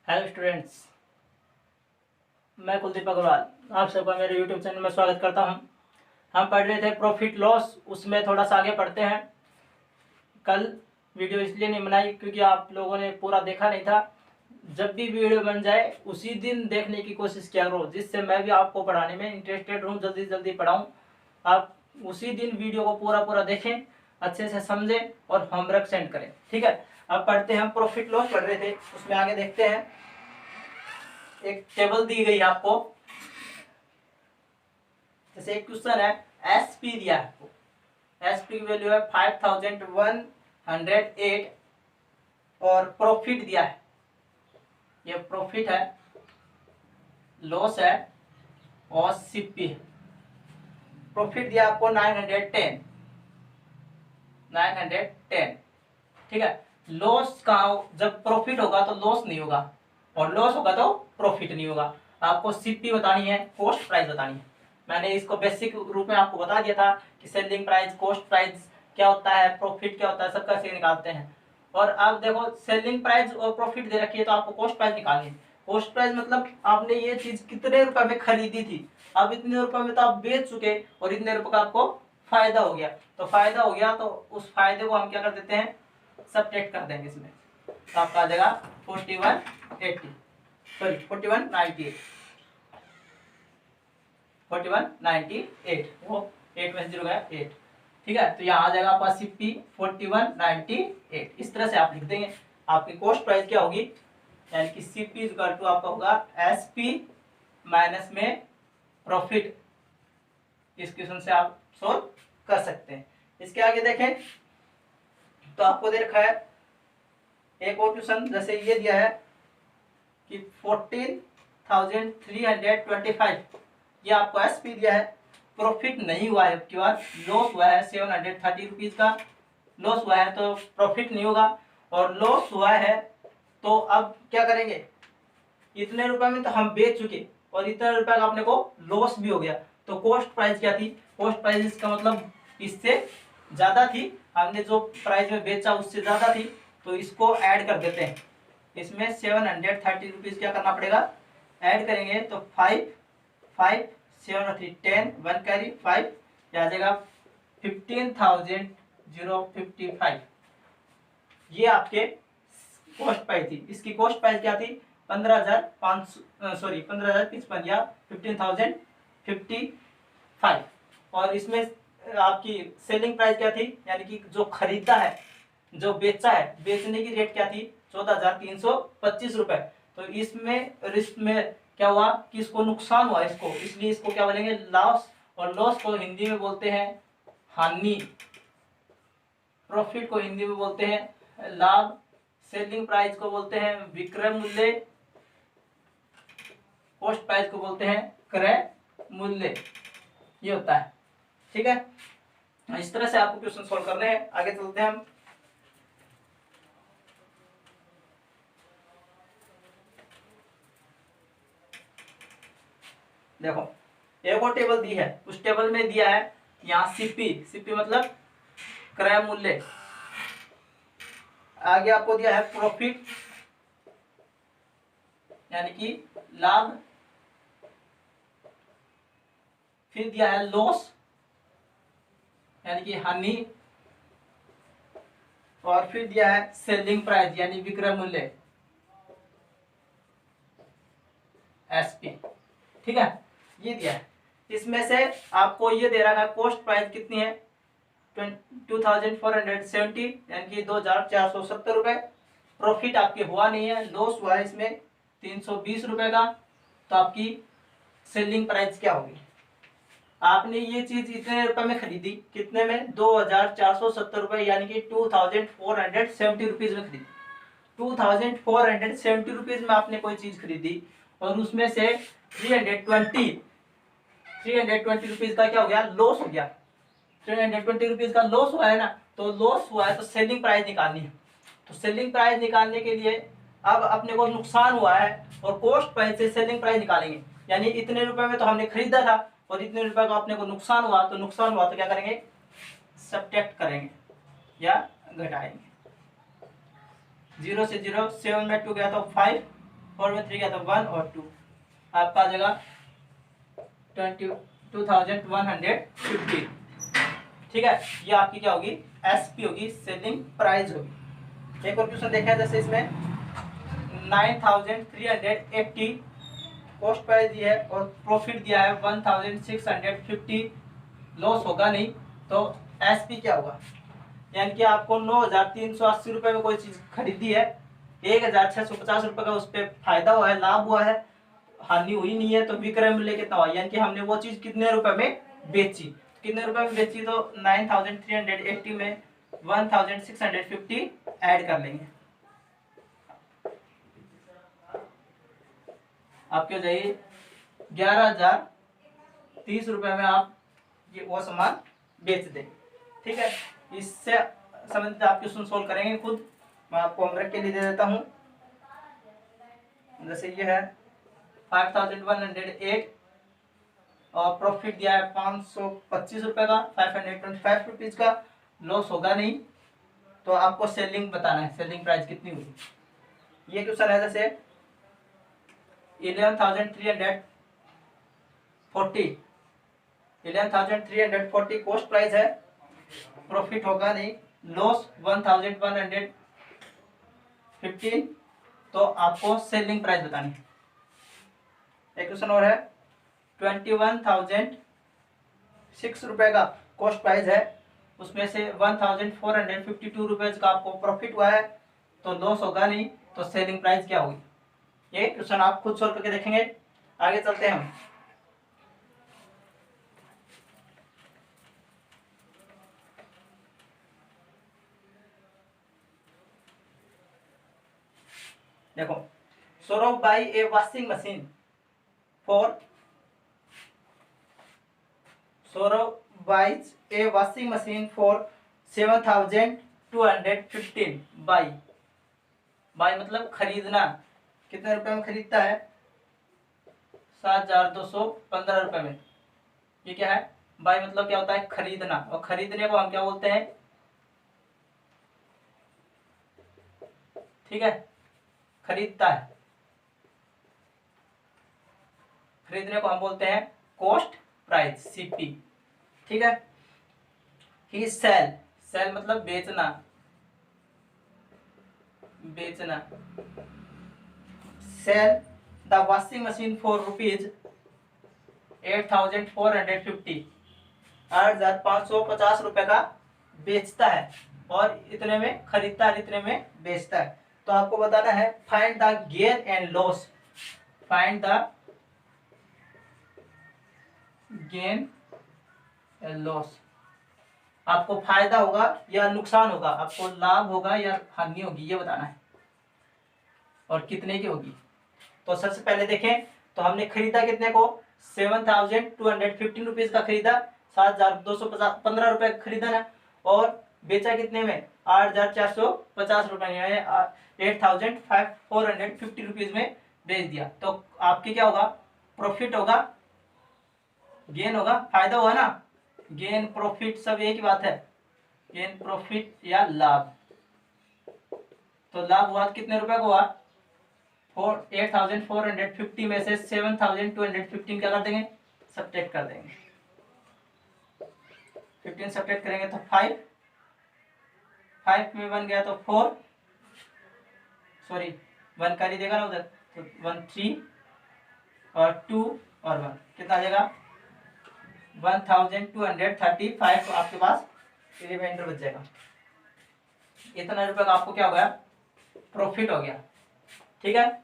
Hello students, मैं कुलदीप अग्रवाल आप सबका मेरे यूट्यूब चैनल में स्वागत करता हूं। हम पढ़ रहे थे प्रॉफिट लॉस, उसमें थोड़ा सा आगे पढ़ते हैं। कल वीडियो इसलिए नहीं बनाई क्योंकि आप लोगों ने पूरा देखा नहीं था। जब भी वीडियो बन जाए उसी दिन देखने की कोशिश किया करो, जिससे मैं भी आपको पढ़ाने में इंटरेस्टेड रहूँ, जल्दी जल्दी पढ़ाऊँ। आप उसी दिन वीडियो को पूरा पूरा देखें, अच्छे से समझें और होमवर्क सेंड करें। ठीक है, अब पढ़ते हैं। हम प्रॉफिट लॉस पढ़ रहे थे, उसमें आगे देखते हैं। एक टेबल दी गई आपको, जैसे एक क्वेश्चन है, एसपी दिया है आपको। एसपी की वैल्यू है 5108 और प्रॉफिट दिया है, ये प्रॉफिट है, लॉस है और सीपी है। प्रॉफिट दिया आपको 910। ठीक है, लॉस कहाँ, जब प्रॉफिट होगा तो लॉस नहीं होगा और लॉस होगा तो प्रॉफिट नहीं होगा। आपको सीपी बतानी है, कॉस्ट प्राइस बतानी है। मैंने इसको बेसिक रूप में आपको बता दिया था कि सेलिंग प्राइस, कॉस्ट प्राइस क्या होता है, प्रॉफिट क्या होता है, सब कैसे निकालते हैं। और अब देखो, सेलिंग प्राइस और प्रॉफिट दे रखी है तो आपको कॉस्ट प्राइस निकालनी है। कॉस्ट प्राइस मतलब आपने ये चीज कितने रुपए में खरीदी थी, अब इतने रुपए में तो आप बेच चुके और इतने रुपए का आपको फायदा हो गया। तो फायदा हो गया तो उस फायदे को हम क्या कर देते हैं, सब्ट्रैक्ट कर देंगे इसमें। तो आपका आ जाएगा 4198, सॉरी 4198, वो 8 में से 0 गया 8। ठीक है, तो यहाँ आ जाएगा आपका सीपी 4198। इस तरह से आप लिख देंगे। आपकी कॉस्ट प्राइस क्या होगी, यानी कि सीपी इक्वल टू आपका होगा एसपी माइनस में प्रॉफिट। इस क्वेश्चन से आप सोल्व कर सकते हैं। इसके आगे देखें तो आपको दे रखा है एक और क्वेश्चन, जैसे ये दिया है कि 14,325, ये आपको एसपी दिया है। प्रॉफिट नहीं हुआ है, आपकी बार लॉस हुआ है 730 रुपीज का लॉस हुआ है, तो प्रॉफिट नहीं होगा। और लॉस हुआ है तो अब क्या करेंगे, इतने रुपए में तो हम बेच चुके और इतने रुपए का अपने को लॉस भी हो गया। तो कॉस्ट प्राइस क्या थी, कॉस्ट प्राइस इसका मतलब इससे ज्यादा थी, हमने जो प्राइस में बेचा उससे ज्यादा थी, तो इसको ऐड कर देते हैं। इसमें 730 रुपीज क्या करना पड़ेगा, ऐड करेंगे तो 5 5 7 3 10 1 कैरी 5, आ जाएगा 15,055। ये आपके कॉस्ट प्राइस थी। इसकी कॉस्ट प्राइस क्या थी, 15,500, सॉरी 15,055 या 15,055। और इसमें आपकी सेलिंग प्राइस क्या थी, यानी कि जो खरीदा है, जो बेचा है, बेचने की रेट क्या थी 14,325 रुपए। तो इसमें रिस्क में क्या हुआ कि इसको नुकसान हुआ इसको, इसलिए इसको क्या बोलेंगे, लॉस। और लॉस को हिंदी में बोलते हैं हानि, प्रॉफिट को हिंदी में बोलते हैं लाभ, सेलिंग प्राइस को बोलते हैं विक्रय मूल्य, कॉस्ट प्राइस को बोलते हैं क्रय मूल्य। ये होता है। ठीक है, इस तरह से आपको क्वेश्चन सॉल्व करने हैं। आगे चलते हैं हम। देखो, एक और टेबल दी है, उस टेबल में दिया है यहाँ सीपी, सीपी मतलब क्रय मूल्य। आगे आपको दिया है प्रॉफिट, यानी कि लाभ। फिर दिया है लॉस, यानी कि हानि। और फिर दिया है सेलिंग प्राइस, यानी विक्रय मूल्य, एसपी। ठीक है, ये दिया है। इसमें से आपको ये दे रहा है कॉस्ट प्राइस कितनी है, 2470, यानी कि 2,470 रुपए। प्रॉफिट आपके हुआ नहीं है, लॉस हुआ है इसमें 320 रुपए का। तो आपकी सेलिंग प्राइस क्या होगी, आपने ये चीज इतने रुपए में खरीदी, कितने में, 2,470 रुपए, यानी कि 2,470 रुपीज में खरीदी। 2,470 रुपीज में आपने कोई चीज खरीदी और उसमें से 320 रुपीज का क्या हो गया, लॉस हो गया। 320 रुपीज का लॉस हुआ है ना, तो लॉस हुआ है तो सेलिंग प्राइस निकालनी है। तो सेलिंग प्राइस निकालने के लिए अब अपने को नुकसान हुआ है और कॉस्ट प्राइस से सेलिंग प्राइस निकालेंगे, यानी इतने रुपए में तो हमने खरीदा था और इतने रुपए का अपने को नुकसान हुआ, तो नुकसान हुआ तो क्या करेंगे, सब्ट्रैक्ट करेंगे या घटाएंगे। 0 से 0, 7 में 2 गया तो 5, 4 में 3 गया तो 1 और 2, आपका आ जाएगा 22,150। ठीक है, ये आपकी क्या होगी, एसपी होगी, सेलिंग प्राइस होगी। एक और क्वेश्चन देखा है, जैसे इसमें 9,380 कॉस्ट प्राइस दिया है और प्रॉफिट दिया है 1,650, लॉस होगा नहीं, तो एसपी क्या होगा, यानी कि आपको 9,380 रुपये में कोई चीज खरीदी है, 1,650 रुपये का उस पर फायदा हुआ है, लाभ हुआ है, हानि हुई नहीं है, तो विक्रय मूल्य कितना हुआ, यानी कि हमने वो चीज कितने रुपए में बेची, कितने रुपए में बेची, तो 9,380 में 1,650 ऐड कर लेंगे, आपके हो जाइए 11,030 रुपए में आप ये वो सामान बेच दें। ठीक है, इससे संबंधित आप क्वेश्चन सोल्व करेंगे खुद, मैं आपको होमवर्क के लिए दे देता हूं। जैसे ये है 5,108 और प्रॉफिट दिया है 525 रुपए का, 525 रुपीज का, लॉस होगा नहीं, तो आपको सेलिंग बताना है, सेलिंग प्राइस कितनी होगी। ये क्वेश्चन है जैसे 11,340 कॉस्ट प्राइस है, प्रॉफिट होगा नहीं, लॉस 1,115, तो आपको सेलिंग प्राइस बतानी है। एक क्वेश्चन और है 21,006 रुपए का कॉस्ट प्राइस है, उसमें से 1,452 रुपए का आपको प्रॉफिट हुआ है, तो लॉस होगा नहीं, तो सेलिंग प्राइस क्या होगी। ये क्वेश्चन आप खुद सोल्व करके देखेंगे। आगे चलते हैं हम, देखो, Saurabh buy a washing machine for, Saurabh buys a washing machine for 7,215 buy, buy मतलब खरीदना, कितने रुपए में खरीदता है, 7,215 रुपए में। ये क्या है, बाई मतलब क्या होता है, खरीदना, और खरीदने को हम क्या बोलते हैं, ठीक है, खरीदता है, खरीदने को हम बोलते हैं कॉस्ट प्राइस, सीपी। ठीक है, ही सेल, सेल मतलब बेचना, बेचना, sell the washing machine for rupees 8,450, 8,550 रुपए का बेचता है, और इतने में खरीदता है, इतने में बेचता है। तो आपको बताना है find the gain and loss, find the gain and loss, आपको फायदा होगा या नुकसान होगा, आपको लाभ होगा या हानि होगी, ये बताना है, और कितने की होगी। तो सबसे पहले देखें, तो हमने खरीदा कितने को, 7,215 रुपीज का खरीदा, 7,215 रुपए खरीदा ना, और बेचा कितने में, 8,450 रुपए में, 8,450 रुपीज में बेच दिया, तो आपकी क्या होगा, प्रॉफिट होगा, गेन होगा, फायदा हुआ ना, गेन प्रॉफिट सब एक ही बात है, गेन प्रॉफिट या लाभ। तो लाभ हुआ कितने रुपए को हुआ, 8,450 में से 7,215 क्या कर देंगे, सब्ट्रैक्ट कर देंगे, 15 सब्ट्रैक्ट करेंगे तो 5 में 1 गया तो 4, सॉरी 1 कर ही देगा ना उधर, तो 1 3 और 2 और 1 कितना आ जाएगा, 1,235, तो आपके पास रिमाइंडर बच जाएगा। इतना रुपए का आपको क्या हो गया, प्रॉफिट हो गया। ठीक है,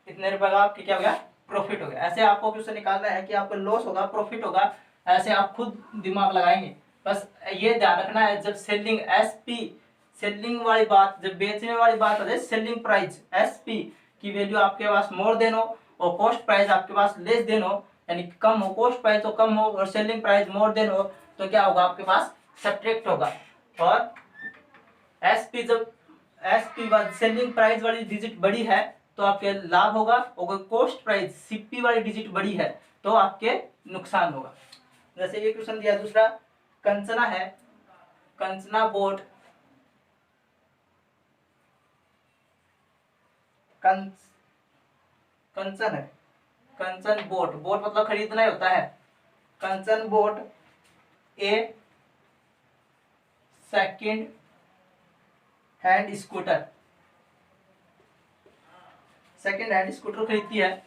इतने रुपए का आपके क्या हो गया, प्रॉफिट हो गया। ऐसे आपको क्वेश्चन निकालना है कि आपको लॉस होगा, प्रॉफिट होगा, ऐसे आप खुद दिमाग लगाएंगे। बस ये ध्यान रखना है, जब सेलिंग एसपी, सेलिंग वाली बात, जब बेचने वाली बात हो जाए, सेलिंग प्राइस एसपी की वैल्यू आपके पास मोर देन हो और कॉस्ट प्राइस आपके पास लेस देन हो, यानी कम हो, कॉस्ट प्राइस तो कम हो और सेलिंग प्राइस मोर देन हो, तो क्या होगा, आपके पास सब्ट्रैक्ट होगा। और एसपी, जब एसपी सेलिंग प्राइस वाली डिजिट बड़ी है तो आपके लाभ होगा, और कॉस्ट प्राइस सीपी वाली डिजिट बड़ी है तो आपके नुकसान होगा। जैसे ये क्वेश्चन दिया दूसरा, कंचना है, कंचना बोट कंचन है, कंचन बोट, बोट मतलब खरीदना ही होता है। Kanchan bought a second hand scooter, second hand scooter खरीदती है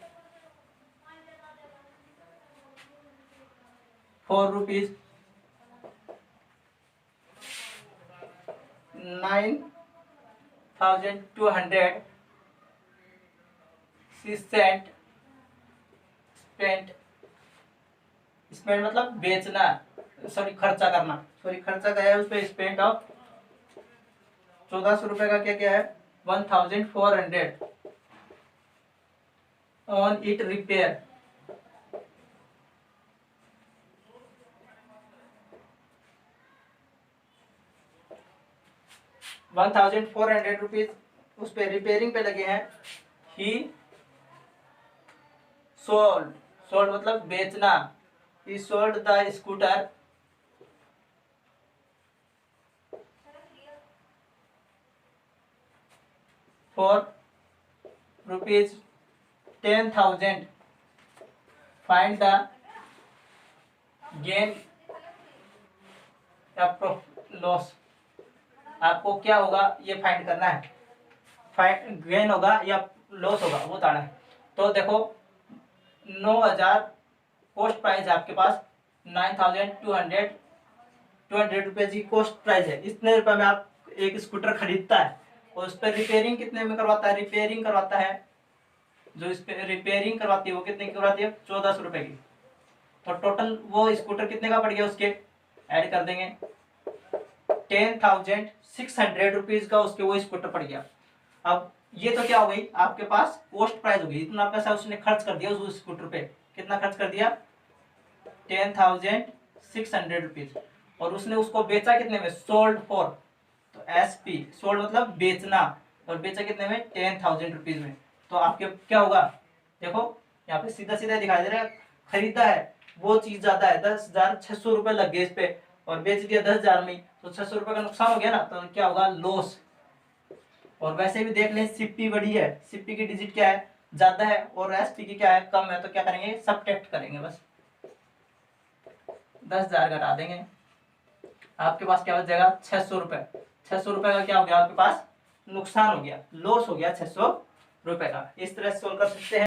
₹4 9,200 स्पेंट, स्पेंड मतलब बेचना, सॉरी खर्चा करना, सॉरी खर्चा क्या है उस पर, स्पेंड ऑफ 1400 रुपए का क्या क्या है, 1400 ऑन इट रिपेयर। ₹1400 उस पे रिपेयरिंग पे लगे हैं। ही सोल्ड, सोल्ड मतलब बेचना, ही sold the scooter for ₹10,000। Find the gain या लॉस, आपको क्या होगा ये फाइंड करना है, फाइंड गेन होगा या लॉस होगा वो बताना है। तो देखो 9,000 कॉस्ट प्राइस है आपके पास, 9,200 रुपये की कॉस्ट प्राइस है। इतने रुपए में आप एक स्कूटर खरीदता है और उस पर रिपेयरिंग कितने में करवाता है, रिपेयरिंग करवाता है, जो इस पे रिपेयरिंग करवाती है वो कितने की करवाती है, 1400 रुपये की। तो टोटल वो स्कूटर कितने का पड़ गया, उसके ऐड कर देंगे 10,600 का उसके वो स्कूटर पड़ गया। अब ये तो क्या हो गई आपके पास कॉस्ट प्राइस हो गई, इतना पैसा उसने खर्च कर दिया उस स्कूटर पे, कितना खर्च कर दिया 10,600 और उसने उसको बेचा कितने में, सोल्ड फॉर, तो SP सोल्ड मतलब बेचना, और बेचा कितने में 10,000 में। तो आपके क्या होगा, देखो यहाँ पे सीधा सीधा दिखाई दे रहा है, खरीदा है वो चीज ज्यादा है, 10,600 रुपए लग गए इस पे और बेच दिया 10,000 में, तो 600 रुपए का नुकसान हो गया ना, तो क्या होगा लॉस। और वैसे भी देख लें सिप्पी बड़ी है, सिप्पी की डिजिट क्या है ज्यादा है और SP की क्या है कम है, तो क्या करेंगे सबट्रैक्ट करेंगे, बस 10,000 घटा देंगे, आपके पास क्या हो जाएगा 600 रुपए। 600 रुपए का क्या हो गया आपके पास नुकसान हो गया, लॉस हो गया 600 रुपए का। इस तरह से सोल्व कर सकते हैं।